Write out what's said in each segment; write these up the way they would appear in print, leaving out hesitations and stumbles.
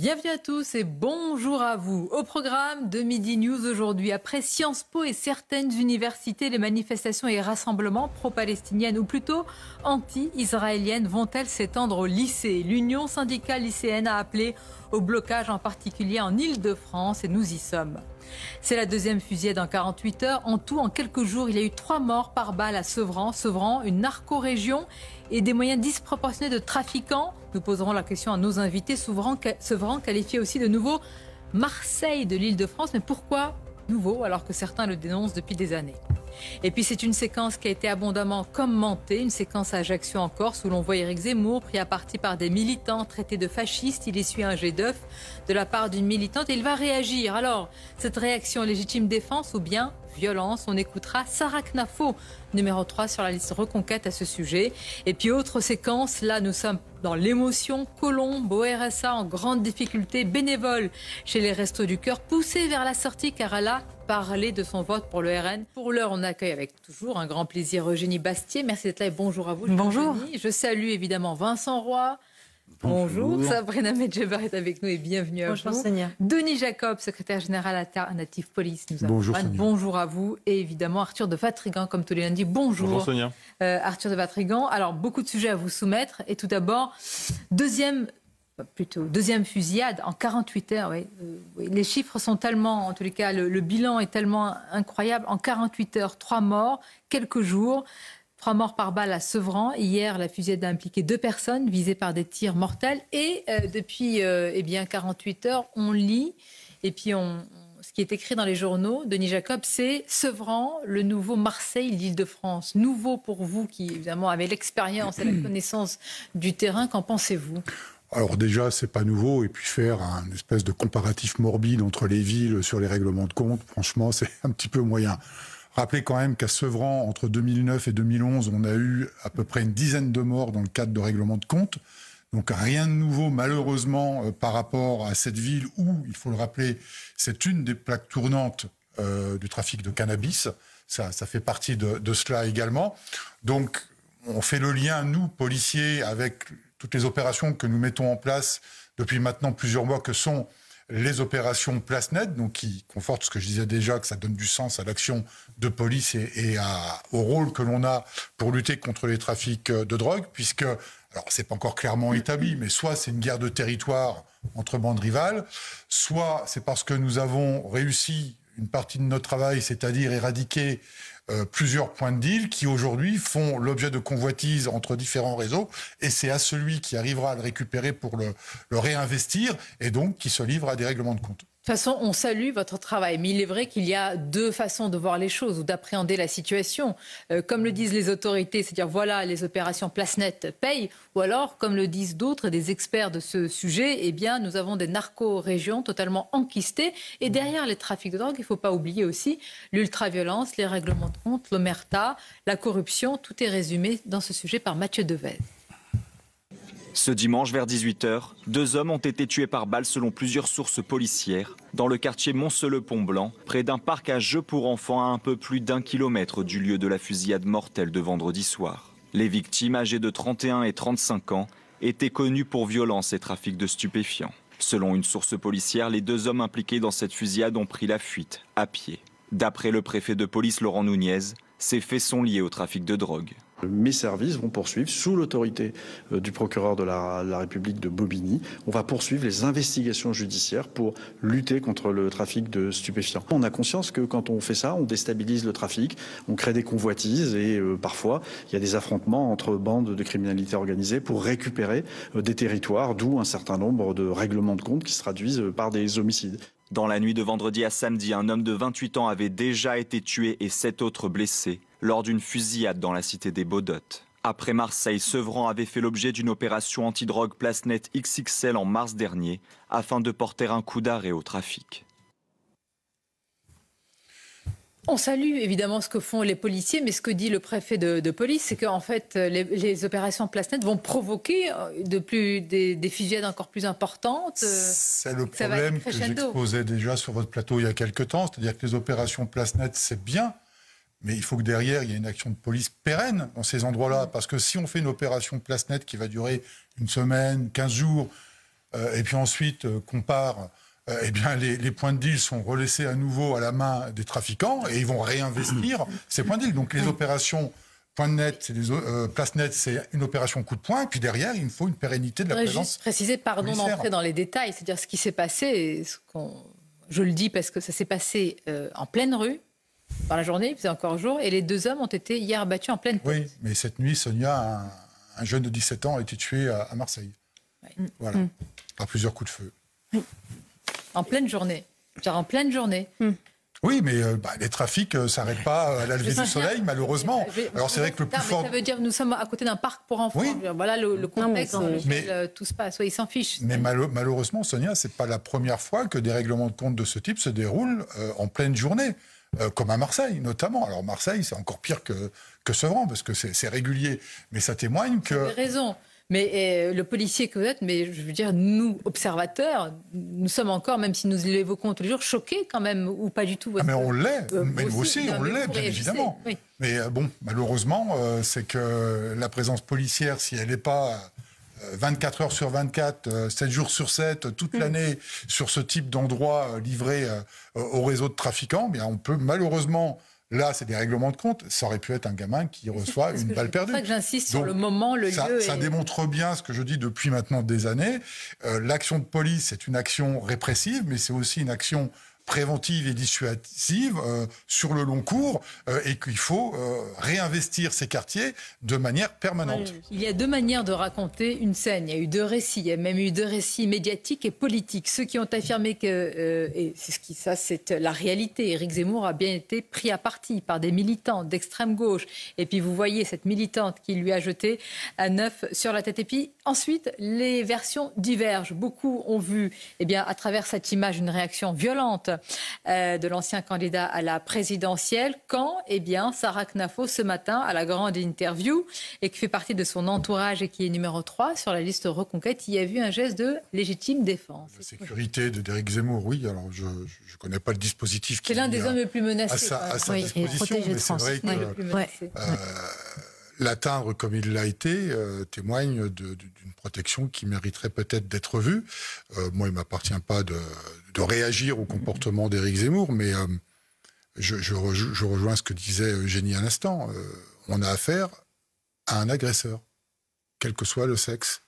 Bienvenue à tous et bonjour à vous. Au programme de Midi News aujourd'hui, après Sciences Po et certaines universités, les manifestations et rassemblements pro-palestiniennes ou plutôt anti-israéliennes vont-elles s'étendre au lycée? L'Union syndicale lycéenne a appelé au blocage, en particulier en Île-de-France, et nous y sommes. C'est la deuxième fusillade en 48 heures. En tout, en quelques jours, il y a eu 3 morts par balle à Sevran. Sevran, une narco-région et des moyens disproportionnés de trafiquants. Nous poserons la question à nos invités. Sevran qualifié aussi de nouveau Marseille de l'Île-de-France. Mais pourquoi nouveau alors que certains le dénoncent depuis des années? Et puis c'est une séquence qui a été abondamment commentée, une séquence à Ajaccio en Corse où l'on voit Éric Zemmour pris à partie par des militants traités de fascistes. Il essuie un jet d'œuf de la part d'une militante et il va réagir. Alors, cette réaction légitime défense ou bien violence? On écoutera Sarah Knafo, numéro 3 sur la liste Reconquête à ce sujet. Et puis autre séquence, là nous sommes dans l'émotion. Colombe au RSA en grande difficulté, bénévole chez les Restos du Cœur, poussée vers la sortie car elle a parlé de son vote pour le RN. Pour l'heure, on accueille avec toujours un grand plaisir Eugénie Bastier. Merci d'être là et bonjour à vous. Bonjour. Eugénie. Je salue évidemment Vincent Roy. Bonjour. Sabrina Medjeber est avec nous et bienvenue à vous. Sonia. Denis Jacob, secrétaire général Alternative Police. Bonjour. Bonjour à vous. Et évidemment Arthur de Vatrigan, comme tous les lundis. Bonjour. Bonjour Sonia. Arthur de Vatrigan. Alors, beaucoup de sujets à vous soumettre. Et tout d'abord, deuxième fusillade en 48 heures. Oui. Les chiffres sont tellement, en tous les cas, le bilan est tellement incroyable. En 48 heures, 3 morts, quelques jours. 3 morts par balle à Sevran. Hier, la fusillade a impliqué 2 personnes visées par des tirs mortels. Et depuis 48 heures, on lit. Et puis, ce qui est écrit dans les journaux, Denis Jacob, c'est Sevran, le nouveau Marseille, l'Île-de-France. Nouveau pour vous qui, évidemment, avez l'expérience et la connaissance du terrain. Qu'en pensez-vous ? Alors déjà, c'est pas nouveau. Et puis faire un espèce de comparatif morbide entre les villes sur les règlements de compte, franchement, c'est un petit peu moyen. Rappelez quand même qu'à Sevran, entre 2009 et 2011, on a eu à peu près une dizaine de morts dans le cadre de règlements de compte. Donc rien de nouveau, malheureusement, par rapport à cette ville où, il faut le rappeler, c'est une des plaques tournantes du trafic de cannabis. Ça fait partie de cela également. Donc on fait le lien, nous, policiers, avec toutes les opérations que nous mettons en place depuis maintenant plusieurs mois, que sont les opérations Place Nette, donc qui confortent ce que je disais déjà, que ça donne du sens à l'action de police et au rôle que l'on a pour lutter contre les trafics de drogue, puisque, alors c'est pas encore clairement établi, mais soit c'est une guerre de territoire entre bandes rivales, soit c'est parce que nous avons réussi une partie de notre travail, c'est-à-dire éradiquer plusieurs points de deal qui aujourd'hui font l'objet de convoitises entre différents réseaux, et c'est à celui qui arrivera à le récupérer pour le réinvestir et donc qui se livre à des règlements de compte. De toute façon, on salue votre travail, mais il est vrai qu'il y a 2 façons de voir les choses ou d'appréhender la situation. Comme le disent les autorités, c'est-à-dire voilà, les opérations Place Nette payent, ou alors, comme le disent d'autres, des experts de ce sujet, eh bien, nous avons des narco-régions totalement enquistées. Et derrière les trafics de drogue, il ne faut pas oublier aussi l'ultraviolence, les règlements de compte, l'omerta, la corruption. Tout est résumé dans ce sujet par Mathieu Devez. Ce dimanche vers 18h, 2 hommes ont été tués par balle selon plusieurs sources policières dans le quartier Montceau-le-Pont-Blanc, près d'un parc à jeux pour enfants à un peu plus d'1 kilomètre du lieu de la fusillade mortelle de vendredi soir. Les victimes, âgées de 31 et 35 ans, étaient connues pour violence et trafic de stupéfiants. Selon une source policière, les 2 hommes impliqués dans cette fusillade ont pris la fuite, à pied. D'après le préfet de police Laurent Nunez, ces faits sont liés au trafic de drogue. Mes services vont poursuivre, sous l'autorité du procureur de la République de Bobigny, on va poursuivre les investigations judiciaires pour lutter contre le trafic de stupéfiants. On a conscience que quand on fait ça, on déstabilise le trafic, on crée des convoitises et parfois il y a des affrontements entre bandes de criminalité organisée pour récupérer des territoires, d'où un certain nombre de règlements de compte qui se traduisent par des homicides. Dans la nuit de vendredi à samedi, un homme de 28 ans avait déjà été tué et 7 autres blessés lors d'une fusillade dans la cité des Baudottes. Après Marseille, Sevran avait fait l'objet d'une opération antidrogue Place Nette XXL en mars dernier afin de porter un coup d'arrêt au trafic. On salue évidemment ce que font les policiers, mais ce que dit le préfet de police, c'est qu'en fait, les opérations Place Nette vont provoquer des fusillades encore plus importantes. C'est le problème que j'exposais déjà sur votre plateau il y a quelques temps, c'est-à-dire que les opérations Place Nette, c'est bien, mais il faut que derrière, il y ait une action de police pérenne dans ces endroits-là, parce que si on fait une opération Place Nette qui va durer 1 semaine, 15 jours, et puis ensuite qu'on part, eh bien les points de deal sont relaissés à nouveau à la main des trafiquants et ils vont réinvestir ces points de deal. Donc les opérations Point net, Place Net, c'est une opération coup de poing, puis derrière, il faut une pérennité de la présence. Juste préciser, pardon d'entrer dans les détails, c'est-à-dire ce qui s'est passé, je le dis parce que ça s'est passé en pleine rue, dans la journée, il faisait encore jour, et les 2 hommes ont été hier battus en pleine tête. Oui, mais cette nuit, Sonia, un jeune de 17 ans, a été tué à Marseille. Oui. Voilà, par plusieurs coups de feu. Oui. En pleine journée. Genre en pleine journée. Oui, mais les trafics ne s'arrêtent pas à la levée du soleil, malheureusement. Alors c'est vrai que le plus fort... Ça veut dire que nous sommes à côté d'un parc pour enfants. Oui. Voilà le contexte dans lequel tout se passe. Oui, ils s'en fichent. Mais malheureusement, Sonia, ce n'est pas la première fois que des règlements de compte de ce type se déroulent en pleine journée. Comme à Marseille, notamment. Alors Marseille, c'est encore pire que Sevran, parce que c'est régulier. Mais ça témoigne que... Vous avez raison. Mais le policier que vous êtes, mais je veux dire, nous, observateurs, nous sommes encore, même si nous l'évoquons tous les jours, choqués quand même, ou pas du tout. Mais on l'est, mais nous aussi, on l'est, bien évidemment. Oui. Mais malheureusement, c'est que la présence policière, si elle n'est pas 24 heures sur 24, 7 jours sur 7, toute l'année, sur ce type d'endroit livré au réseau de trafiquants, bien, on peut malheureusement... Là, c'est des règlements de compte. Ça aurait pu être un gamin qui reçoit une balle perdue. C'est pour ça que j'insiste sur le moment, le lieu. Ça démontre bien ce que je dis depuis maintenant des années. L'action de police, c'est une action répressive, mais c'est aussi une action préventive et dissuasive sur le long cours et qu'il faut réinvestir ces quartiers de manière permanente. Il y a 2 manières de raconter une scène. Il y a eu 2 récits. Il y a même eu 2 récits médiatiques et politiques. Ceux qui ont affirmé que, et c'est la réalité, Éric Zemmour a bien été pris à partie par des militants d'extrême gauche. Et puis vous voyez cette militante qui lui a jeté un œuf sur la tête. Et puis ensuite, les versions divergent. Beaucoup ont vu, à travers cette image, une réaction violente de l'ancien candidat à la présidentielle, quand, Sarah Knafo, ce matin, à la grande interview, et qui fait partie de son entourage et qui est numéro 3 sur la liste Reconquête, il y a vu un geste de légitime défense. La sécurité d'Éric Zemmour, oui. Alors, je ne connais pas le dispositif qui est l'un des hommes les plus menacés. À sa disposition, mais c'est vrai que l'atteindre comme il l'a été témoigne d'une protection qui mériterait peut-être d'être vue. Moi, il ne m'appartient pas de réagir au comportement d'Éric Zemmour, mais je rejoins ce que disait Eugénie à l'instant. On a affaire à un agresseur, quel que soit le sexe.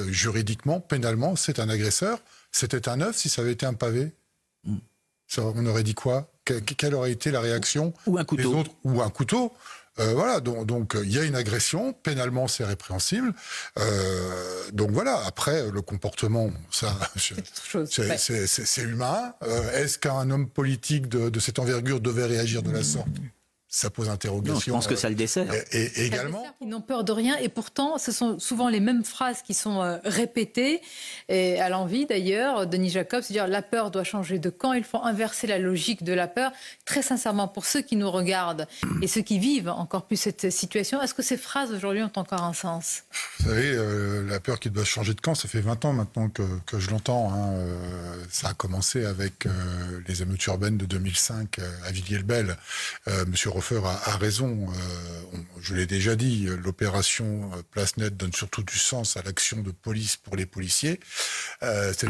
Juridiquement, pénalement, c'est un agresseur. C'était un œuf si ça avait été un pavé. On aurait dit quoi ? Quelle aurait été la réaction des autres ? Ou un couteau. Voilà, donc il y a une agression, pénalement c'est répréhensible. Donc voilà, après le comportement, ça, c'est humain. Est-ce qu'un homme politique de cette envergure devait réagir de la sorte ? Ça pose interrogation. Non, je pense que ça le dessert. Et également. Ils n'ont peur de rien et pourtant, ce sont souvent les mêmes phrases qui sont répétées. Et à l'envi d'ailleurs, Denis Jacob, c'est-à-dire la peur doit changer de camp. Il faut inverser la logique de la peur. Très sincèrement, pour ceux qui nous regardent et ceux qui vivent encore plus cette situation, est-ce que ces phrases aujourd'hui ont encore un sens ? Vous savez, la peur qui doit changer de camp, ça fait 20 ans maintenant que je l'entends. Ça a commencé avec les émeutes urbaines de 2005 à Villiers-le-Bel. Monsieur a raison, je l'ai déjà dit, l'opération Place Net donne surtout du sens à l'action de police pour les policiers. C'est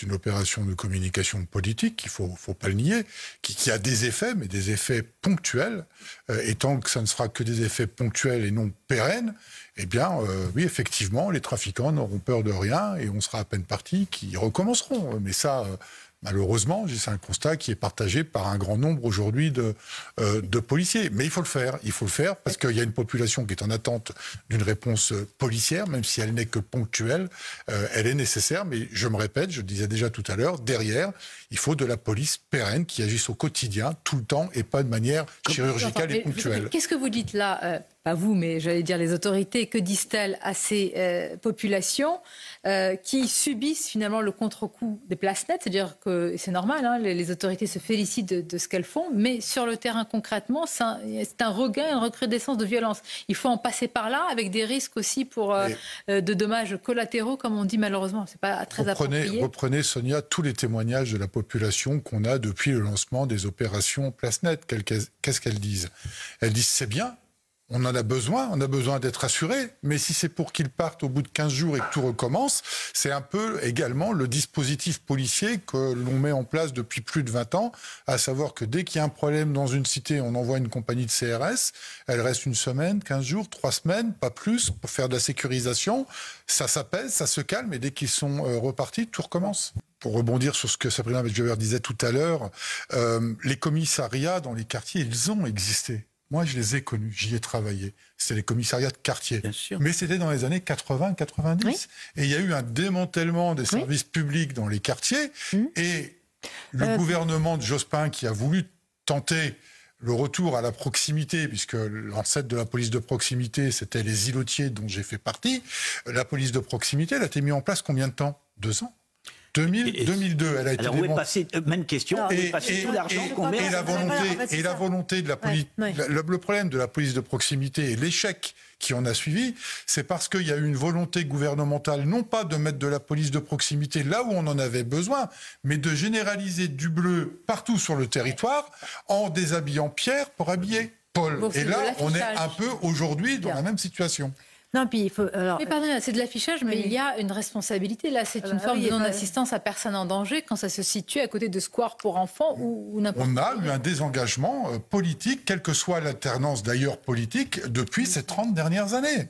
une opération de communication politique, il faut pas le nier, qui a des effets, mais des effets ponctuels. Et tant que ça ne sera que des effets ponctuels et non pérennes, oui, effectivement, les trafiquants n'auront peur de rien et on sera à peine partis qui recommenceront. Mais ça... Malheureusement, c'est un constat qui est partagé par un grand nombre aujourd'hui de policiers. Mais il faut le faire parce qu'il y a une population qui est en attente d'une réponse policière, même si elle n'est que ponctuelle. Elle est nécessaire, mais je me répète, je le disais déjà tout à l'heure, derrière, il faut de la police pérenne qui agisse au quotidien, tout le temps, et pas de manière chirurgicale et ponctuelle. Qu'est-ce que vous dites là pas vous, mais j'allais dire les autorités, que disent-elles à ces populations qui subissent finalement le contre-coup des places nettes ? C'est-à-dire que c'est normal, les autorités se félicitent de ce qu'elles font, mais sur le terrain concrètement, c'est un regain, une recrudescence de violence. Il faut en passer par là, avec des risques aussi pour de dommages collatéraux, comme on dit malheureusement. C'est pas très approprié. Reprenez, Sonia, tous les témoignages de la population qu'on a depuis le lancement des opérations Place Net. Qu'est-ce qu'elles disent ? Elles disent c'est bien. on en a besoin, on a besoin d'être assuré, mais si c'est pour qu'ils partent au bout de 15 jours et que tout recommence, c'est un peu également le dispositif policier que l'on met en place depuis plus de 20 ans, à savoir que dès qu'il y a un problème dans une cité, on envoie une compagnie de CRS, elle reste une semaine, 15 jours, 3 semaines, pas plus, pour faire de la sécurisation, ça s'apaise, ça se calme, et dès qu'ils sont repartis, tout recommence. Pour rebondir sur ce que Sabrina Medjeber disait tout à l'heure, les commissariats dans les quartiers, ils ont existé. Moi, je les ai connus, j'y ai travaillé. C'était les commissariats de quartier. Bien sûr. Mais c'était dans les années 80-90. Oui. Et il y a eu un démantèlement des services publics dans les quartiers. Et le gouvernement de Jospin, qui a voulu tenter le retour à la proximité, puisque l'ancêtre de la police de proximité, c'était les îlotiers dont j'ai fait partie, la police de proximité, elle a été mise en place combien de temps? 2 ans. 2002, elle a été alors, où est passé, même question, où est passé tout l'argent qu'on met... Et la volonté de la police... Le problème de la police de proximité et l'échec qui en a suivi, c'est parce qu'il y a eu une volonté gouvernementale, non pas de mettre de la police de proximité là où on en avait besoin, mais de généraliser du bleu partout sur le territoire en déshabillant Pierre pour habiller Paul. Donc, et là, on est un peu aujourd'hui dans la même situation. Non, puis il faut. Alors, mais pardon, c'est de l'affichage, mais il y a une responsabilité. Là, c'est une forme de non-assistance à personne en danger quand ça se situe à côté de squares pour enfants ou n'importe quoi. On a eu un désengagement politique, quelle que soit l'alternance d'ailleurs politique, depuis ces 30 dernières années.